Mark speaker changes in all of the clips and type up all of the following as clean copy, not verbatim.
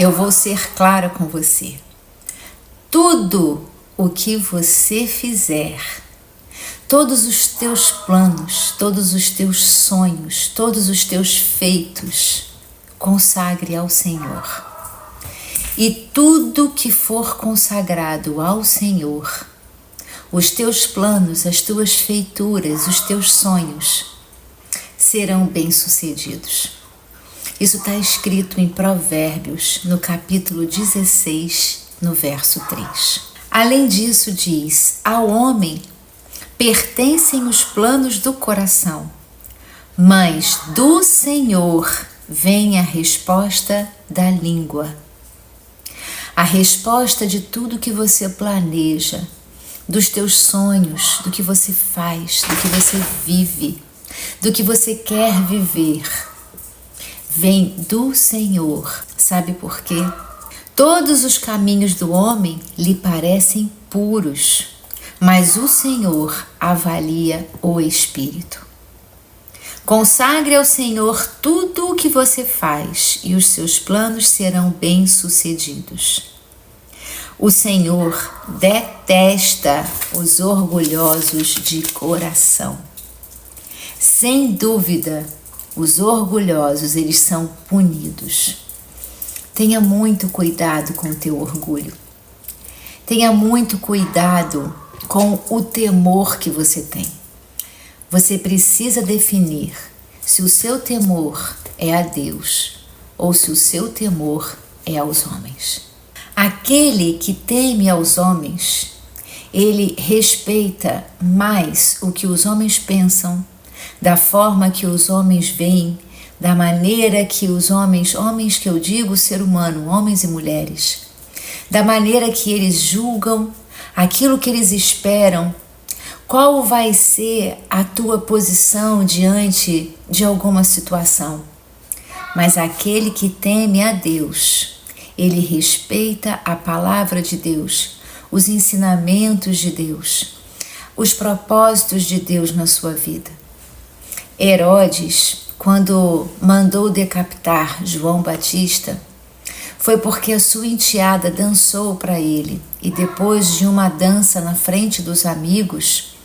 Speaker 1: Eu vou ser clara com você. Tudo o que você fizer, todos os teus planos, todos os teus sonhos, todos os teus feitos, consagre ao Senhor. E tudo que for consagrado ao Senhor, os teus planos, as tuas feituras, os teus sonhos, serão bem-sucedidos. Isso está escrito em Provérbios, no capítulo 16, no verso 3. Além disso, diz: ao homem pertencem os planos do coração, mas do Senhor vem a resposta da língua. A resposta de tudo que você planeja, dos teus sonhos, do que você faz, do que você vive, do que você quer viver, vem do Senhor. Sabe por quê? Todos os caminhos do homem lhe parecem puros, mas o Senhor avalia o espírito. Consagre ao Senhor tudo o que você faz e os seus planos serão bem-sucedidos. O Senhor detesta os orgulhosos de coração. Sem dúvida, os orgulhosos, eles são punidos. Tenha muito cuidado com o teu orgulho. Tenha muito cuidado com o temor que você tem. Você precisa definir se o seu temor é a Deus ou se o seu temor é aos homens. Aquele que teme aos homens, ele respeita mais o que os homens pensam, da forma que os homens veem, da maneira que os homens que eu digo ser humano, homens e mulheres, da maneira que eles julgam, aquilo que eles esperam, qual vai ser a tua posição diante de alguma situação. Mas aquele que teme a Deus, ele respeita a palavra de Deus, os ensinamentos de Deus, os propósitos de Deus na sua vida. Herodes, quando mandou decapitar João Batista, foi porque a sua enteada dançou para ele, e depois de uma dança na frente dos amigos,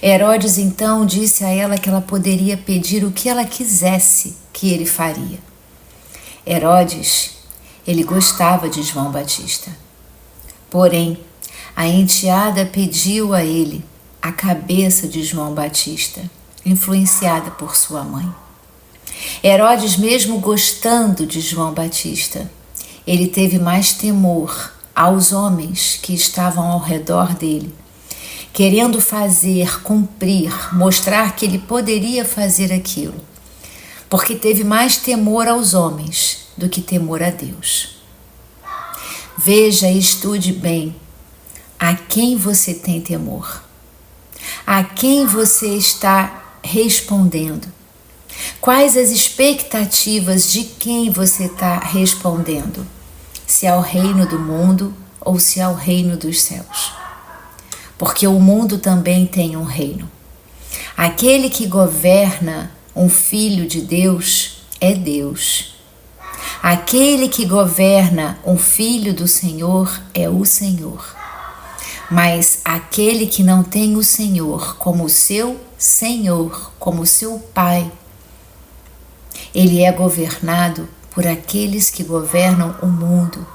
Speaker 1: Herodes então disse a ela que ela poderia pedir o que ela quisesse que ele faria. Herodes, ele gostava de João Batista. Porém, a enteada pediu a ele a cabeça de João Batista, influenciada por sua mãe. Herodes, mesmo gostando de João Batista, ele teve mais temor aos homens que estavam ao redor dele, querendo fazer, cumprir, mostrar que ele poderia fazer aquilo, porque teve mais temor aos homens do que temor a Deus. Veja e estude bem a quem você tem temor, a quem você está respondendo, quais as expectativas de quem você está respondendo, se ao reino do mundo ou se ao reino dos céus. Porque o mundo também tem um reino. Aquele que governa um filho de Deus é Deus. Aquele que governa um filho do Senhor é o Senhor. Mas aquele que não tem o Senhor como seu Senhor, como seu Pai, ele é governado por aqueles que governam o mundo.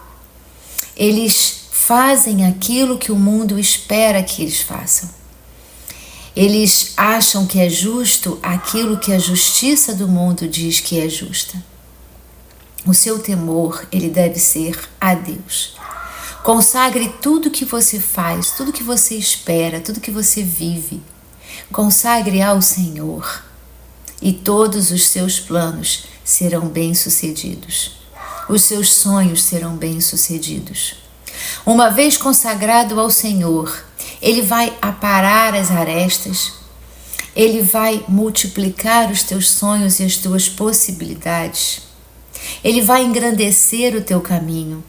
Speaker 1: Eles fazem aquilo que o mundo espera que eles façam. Eles acham que é justo aquilo que a justiça do mundo diz que é justa. O seu temor, ele deve ser a Deus. Consagre tudo que você faz, tudo que você espera, tudo que você vive. Consagre ao Senhor e todos os seus planos serão bem-sucedidos. Os seus sonhos serão bem-sucedidos. Uma vez consagrado ao Senhor, Ele vai aparar as arestas, Ele vai multiplicar os teus sonhos e as tuas possibilidades, Ele vai engrandecer o teu caminho,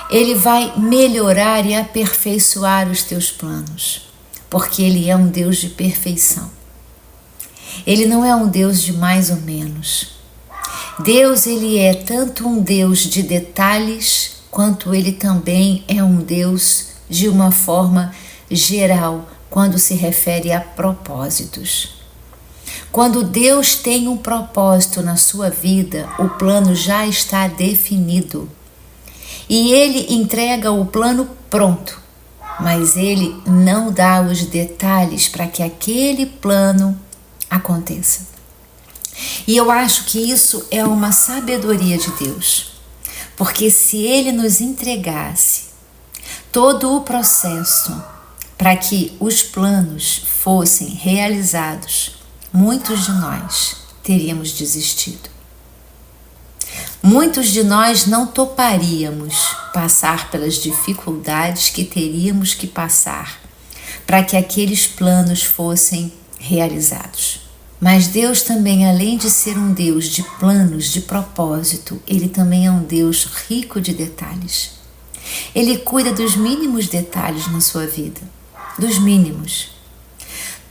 Speaker 1: Ele vai melhorar e aperfeiçoar os teus planos, porque Ele é um Deus de perfeição. Ele não é um Deus de mais ou menos. Deus, ele é tanto um Deus de detalhes, quanto ele também é um Deus de uma forma geral, quando se refere a propósitos. Quando Deus tem um propósito na sua vida, o plano já está definido. E ele entrega o plano pronto, mas ele não dá os detalhes para que aquele plano aconteça. E eu acho que isso é uma sabedoria de Deus, porque se ele nos entregasse todo o processo para que os planos fossem realizados, muitos de nós teríamos desistido. Muitos de nós não toparíamos passar pelas dificuldades que teríamos que passar para que aqueles planos fossem realizados. Mas Deus também, além de ser um Deus de planos, de propósito, ele também é um Deus rico de detalhes. Ele cuida dos mínimos detalhes na sua vida, dos mínimos.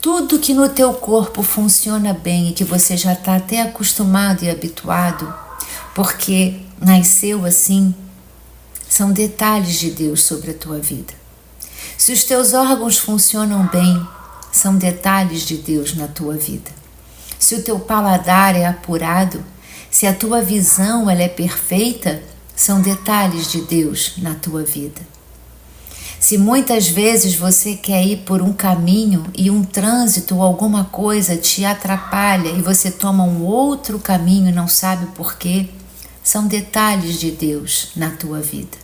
Speaker 1: Tudo que no teu corpo funciona bem e que você já está até acostumado e habituado, porque nasceu assim, são detalhes de Deus sobre a tua vida. Se os teus órgãos funcionam bem, são detalhes de Deus na tua vida. Se o teu paladar é apurado, se a tua visão ela é perfeita, são detalhes de Deus na tua vida. Se muitas vezes você quer ir por um caminho e um trânsito ou alguma coisa te atrapalha e você toma um outro caminho e não sabe por quê, são detalhes de Deus na tua vida.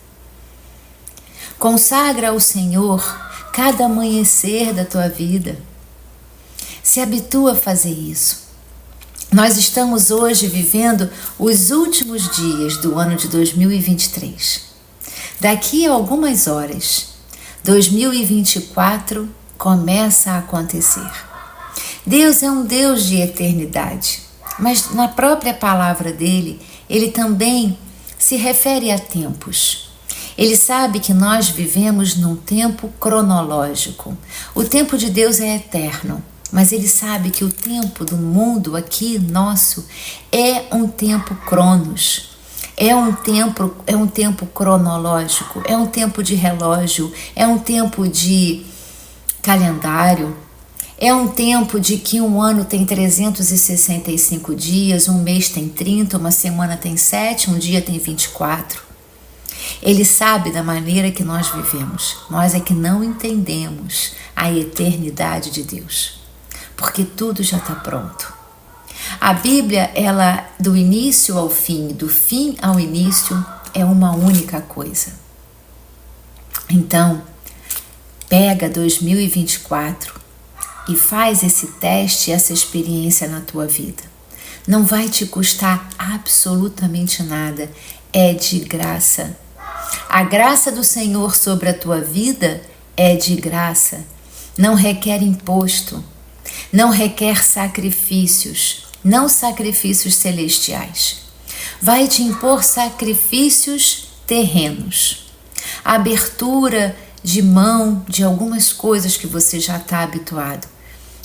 Speaker 1: Consagra ao Senhor cada amanhecer da tua vida. Se habitua a fazer isso. Nós estamos hoje vivendo os últimos dias do ano de 2023. Daqui a algumas horas, 2024 começa a acontecer. Deus é um Deus de eternidade, mas na própria palavra dele, ele também se refere a tempos. Ele sabe que nós vivemos num tempo cronológico. O tempo de Deus é eterno. Mas ele sabe que o tempo do mundo aqui nosso é um tempo cronos, é um tempo cronológico, é um tempo de relógio, é um tempo de calendário, é um tempo de que um ano tem 365 dias, um mês tem 30, uma semana tem 7, um dia tem 24. Ele sabe da maneira que nós vivemos, nós é que não entendemos a eternidade de Deus. Porque tudo já está pronto. A Bíblia, ela do início ao fim, do fim ao início, é uma única coisa. Então, pega 2024 e faz esse teste, essa experiência na tua vida. Não vai te custar absolutamente nada, é de graça. A graça do Senhor sobre a tua vida é de graça, não requer imposto. Não requer sacrifícios, não sacrifícios celestiais. Vai te impor sacrifícios terrenos. A abertura de mão de algumas coisas que você já está habituado,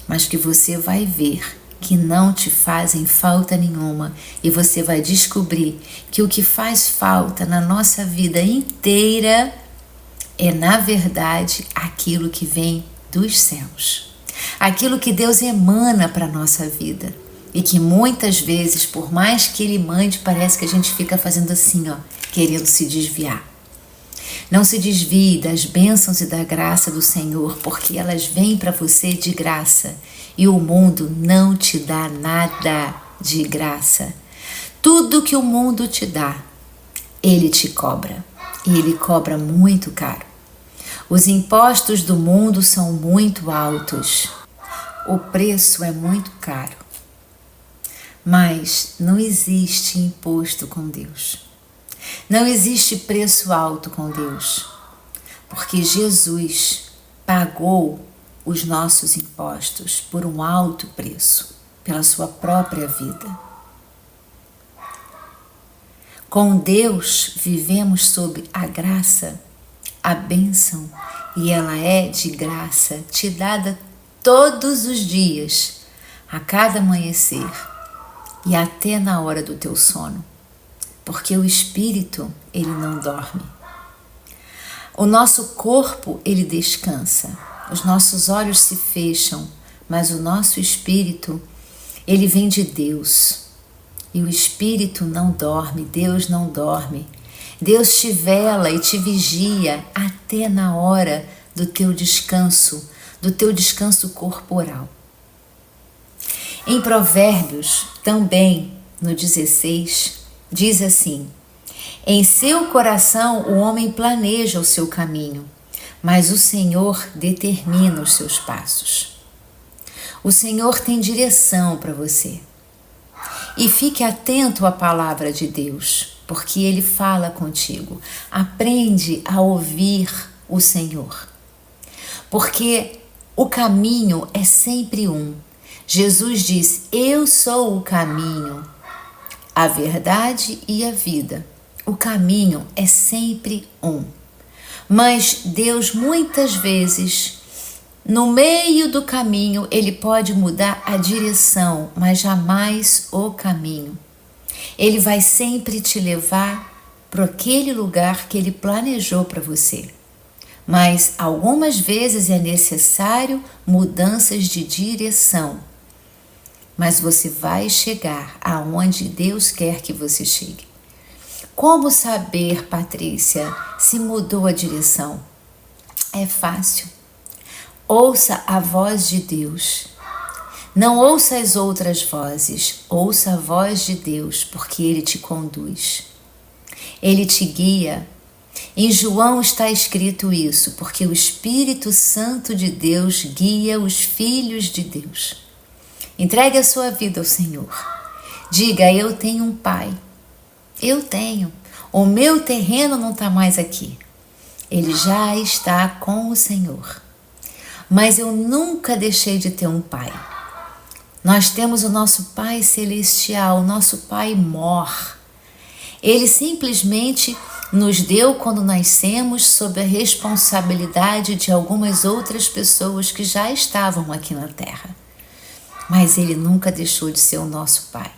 Speaker 1: mas que você vai ver que não te fazem falta nenhuma e você vai descobrir que o que faz falta na nossa vida inteira é, na verdade, aquilo que vem dos céus. Aquilo que Deus emana para a nossa vida e que muitas vezes, por mais que Ele mande, parece que a gente fica fazendo assim, querendo se desviar. Não se desvie das bênçãos e da graça do Senhor, porque elas vêm para você de graça e o mundo não te dá nada de graça. Tudo que o mundo te dá, ele te cobra e ele cobra muito caro. Os impostos do mundo são muito altos. O preço é muito caro. Mas não existe imposto com Deus. Não existe preço alto com Deus. Porque Jesus pagou os nossos impostos por um alto preço, pela sua própria vida. Com Deus vivemos sob a graça, a bênção, e ela é de graça, te dada todos os dias, a cada amanhecer, e até na hora do teu sono, porque o espírito, ele não dorme. O nosso corpo, ele descansa, os nossos olhos se fecham, mas o nosso espírito, ele vem de Deus. E o espírito não dorme, Deus não dorme. Deus te vela e te vigia até na hora do teu descanso corporal. Em Provérbios, também no 16, diz assim: em seu coração o homem planeja o seu caminho, mas o Senhor determina os seus passos. O Senhor tem direção para você. E fique atento à palavra de Deus, porque Ele fala contigo. Aprende a ouvir o Senhor. Porque o caminho é sempre um. Jesus diz: eu sou o caminho, a verdade e a vida. O caminho é sempre um. Mas Deus muitas vezes, no meio do caminho, Ele pode mudar a direção, mas jamais o caminho. Ele vai sempre te levar para aquele lugar que Ele planejou para você. Mas algumas vezes é necessário mudanças de direção. Mas você vai chegar aonde Deus quer que você chegue. Como saber, Patrícia, se mudou a direção? É fácil. Ouça a voz de Deus. Não ouça as outras vozes, ouça a voz de Deus, porque Ele te conduz. Ele te guia. Em João está escrito isso, porque o Espírito Santo de Deus guia os filhos de Deus. Entregue a sua vida ao Senhor. Diga: eu tenho um Pai. Eu tenho. O meu terreno não está mais aqui. Ele já está com o Senhor. Mas eu nunca deixei de ter um Pai. Nós temos o nosso Pai Celestial, o nosso Pai Mor. Ele simplesmente nos deu quando nascemos sob a responsabilidade de algumas outras pessoas que já estavam aqui na Terra. Mas Ele nunca deixou de ser o nosso Pai.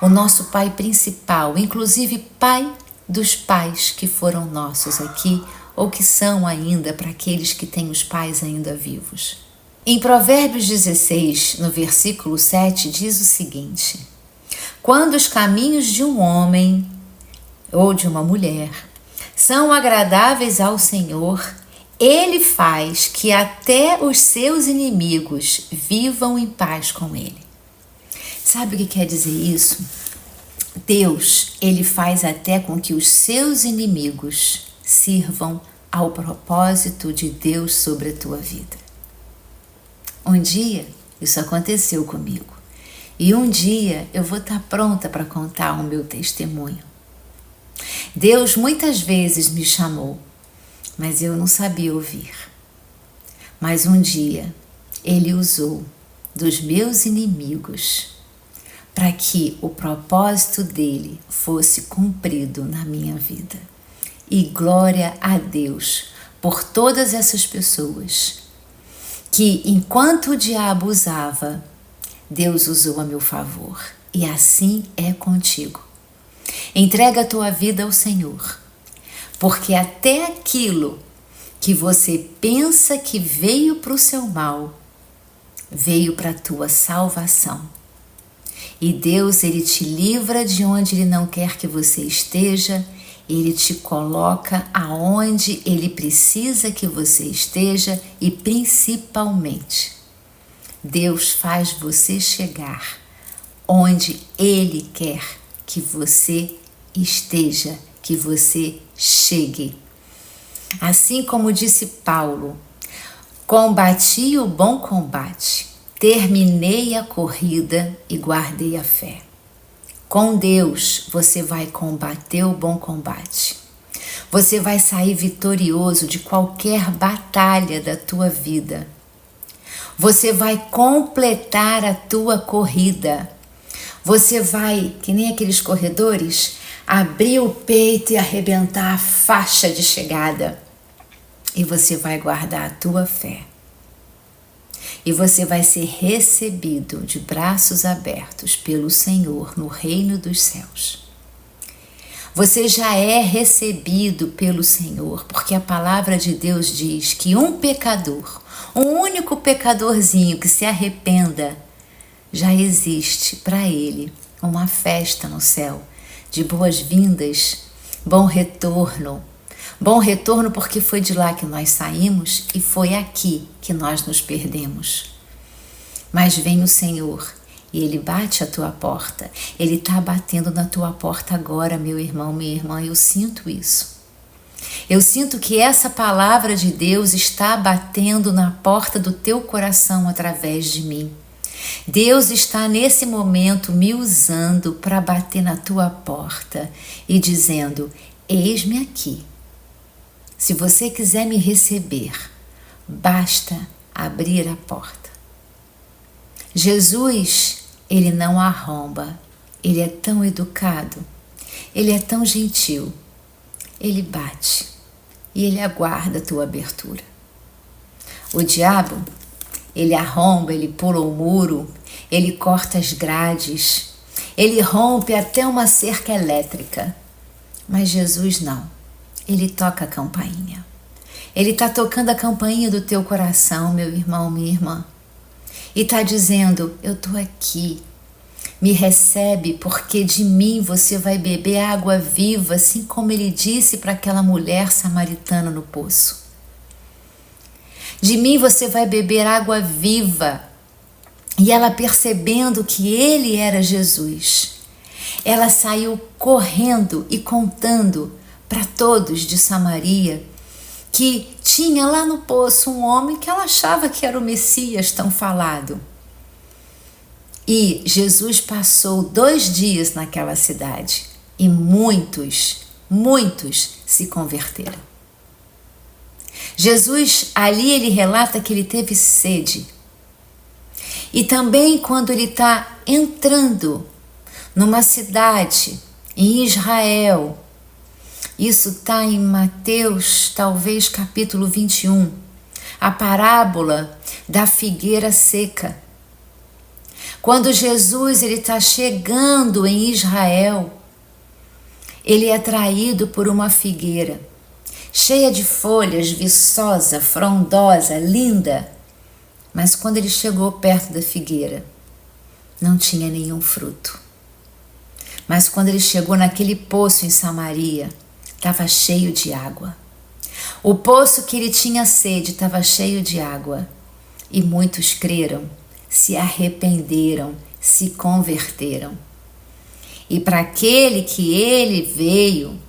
Speaker 1: O nosso Pai principal, inclusive Pai dos pais que foram nossos aqui ou que são ainda para aqueles que têm os pais ainda vivos. Em Provérbios 16, no versículo 7, diz o seguinte: quando os caminhos de um homem ou de uma mulher são agradáveis ao Senhor, Ele faz que até os seus inimigos vivam em paz com Ele. Sabe o que quer dizer isso? Deus, Ele faz até com que os seus inimigos sirvam ao propósito de Deus sobre a tua vida. Um dia isso aconteceu comigo e um dia eu vou estar pronta para contar o meu testemunho. Deus muitas vezes me chamou, mas eu não sabia ouvir. Mas um dia Ele usou dos meus inimigos para que o propósito dele fosse cumprido na minha vida. E glória a Deus por todas essas pessoas que, enquanto o diabo usava, Deus usou a meu favor. E assim é contigo. Entrega a tua vida ao Senhor, porque até aquilo que você pensa que veio para o seu mal, veio para a tua salvação. E Deus, Ele te livra de onde Ele não quer que você esteja, Ele te coloca aonde Ele precisa que você esteja e principalmente, Deus faz você chegar onde Ele quer que você esteja, que você chegue. Assim como disse Paulo: combati o bom combate, terminei a corrida e guardei a fé. Com Deus você vai combater o bom combate. Você vai sair vitorioso de qualquer batalha da tua vida. Você vai completar a tua corrida. Você vai, que nem aqueles corredores, abrir o peito e arrebentar a faixa de chegada. E você vai guardar a tua fé. e você vai ser recebido de braços abertos pelo Senhor no reino dos céus. Você já é recebido pelo Senhor, porque a palavra de Deus diz que um pecador, um único pecadorzinho que se arrependa, já existe para ele uma festa no céu de boas-vindas, bom retorno. Bom retorno porque foi de lá que nós saímos e foi aqui que nós nos perdemos. Mas vem o Senhor e Ele bate a tua porta. Ele está batendo na tua porta agora, meu irmão, minha irmã. Eu sinto isso. Eu sinto que essa palavra de Deus está batendo na porta do teu coração através de mim. Deus está nesse momento me usando para bater na tua porta e dizendo: eis-me aqui. Se você quiser me receber, basta abrir a porta. Jesus, ele não arromba, ele é tão educado, ele é tão gentil, ele bate e ele aguarda a tua abertura. O diabo, ele arromba, ele pula o muro, ele corta as grades, ele rompe até uma cerca elétrica. Mas Jesus não, ele toca a campainha. Ele está tocando a campainha do teu coração, meu irmão, minha irmã. E está dizendo: eu estou aqui, me recebe, porque de mim você vai beber água viva, assim como ele disse para aquela mulher samaritana no poço. De mim você vai beber água viva. E ela, percebendo que ele era Jesus, ela saiu correndo e contando para todos de Samaria que tinha lá no poço um homem que ela achava que era o Messias tão falado. E Jesus passou 2 dias naquela cidade e muitos se converteram. Jesus, ali ele relata que ele teve sede. E também quando ele está entrando numa cidade em Israel, isso está em Mateus, talvez capítulo 21, a parábola da figueira seca. Quando Jesus está chegando em Israel, ele é atraído por uma figueira, cheia de folhas, viçosa, frondosa, linda. Mas quando ele chegou perto da figueira, não tinha nenhum fruto. Mas quando ele chegou naquele poço em Samaria, estava cheio de água. O poço que ele tinha sede estava cheio de água. E muitos creram, se arrependeram, se converteram. E para aquele que ele veio,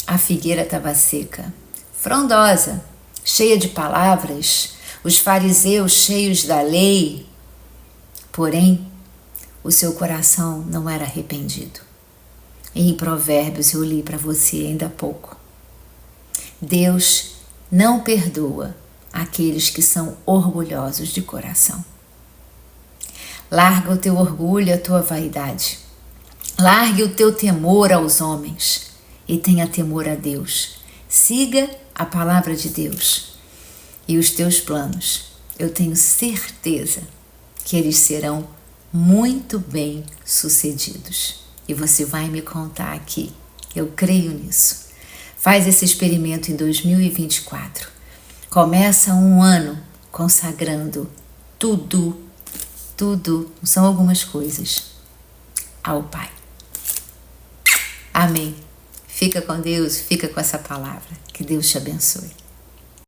Speaker 1: a figueira estava seca, frondosa, cheia de palavras, os fariseus cheios da lei. Porém, o seu coração não era arrependido. E em Provérbios eu li para você ainda há pouco. Deus não perdoa aqueles que são orgulhosos de coração. Larga o teu orgulho, a tua vaidade. Largue o teu temor aos homens e tenha temor a Deus. Siga a palavra de Deus. E os teus planos, eu tenho certeza que eles serão muito bem sucedidos. E você vai me contar aqui. Eu creio nisso. Faz esse experimento em 2024. Começa um ano consagrando tudo, não são algumas coisas, ao Pai. Amém. Fica com Deus, fica com essa palavra. Que Deus te abençoe.